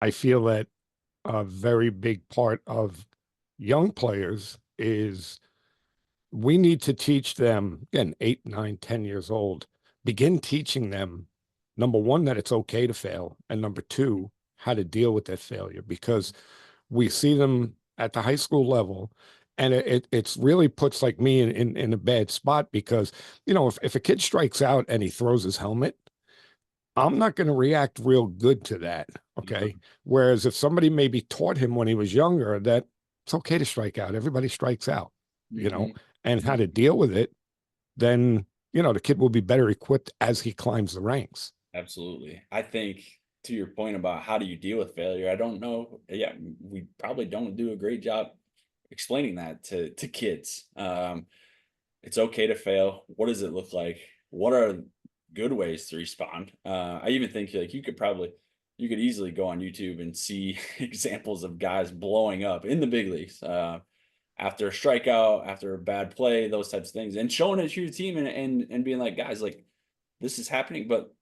I feel that a very big part of young players is we need to teach them, again, 8, 9, 10 years old, begin teaching them, number one, that it's okay to fail, and number two, how to deal with that failure, because we see them at the high school level. And it's really puts like me in a bad spot because, if a kid strikes out and he throws his helmet, I'm not going to react real good to that. Okay. Mhm. Whereas if somebody maybe taught him when he was younger that it's okay to strike out, everybody strikes out, you know, Mhm. and how to deal with it, then, the kid will be better equipped as he climbs the ranks. Absolutely. I think to your point about how do you deal with failure, I don't know. Yeah, we probably don't do a great job explaining that to kids. It's okay to fail. What does it look like? What are good ways to respond? I even think like you could easily go on YouTube and see examples of guys blowing up in the big leagues after a strikeout, after a bad play, those types of things, and showing it to your team and being like, guys, like this is happening, but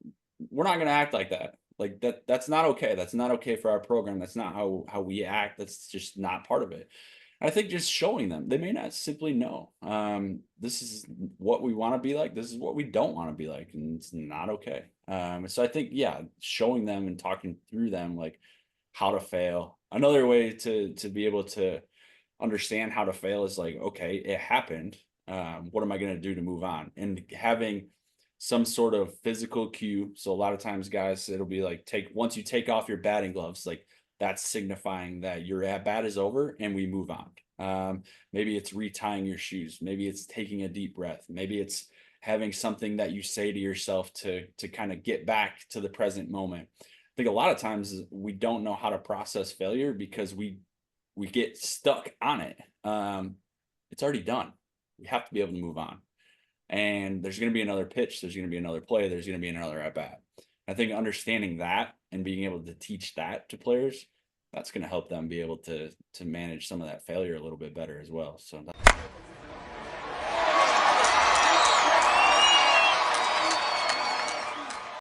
we're not going to act like that. Like that's not okay. That's not okay for our program. That's not how we act. That's just not part of it. I think just showing them, they may not simply know. This is what we want to be like. This is what we don't want to be like, and it's not okay. So I think, yeah, showing them and talking through them like how to fail. Another way to be able to understand how to fail is like, okay, it happened. What am I going to do to move on? And having some sort of physical cue. So a lot of times, guys, it'll be like once you take off your batting gloves, like that's signifying that your at bat is over and we move on. Maybe it's retying your shoes. Maybe it's taking a deep breath. Maybe it's having something that you say to yourself to kind of get back to the present moment. I think a lot of times we don't know how to process failure because we get stuck on it. It's already done. We have to be able to move on. And there's going to be another pitch. There's going to be another play. There's going to be another at bat. I think understanding that and being able to teach that to players, that's going to help them be able to manage some of that failure a little bit better as well. So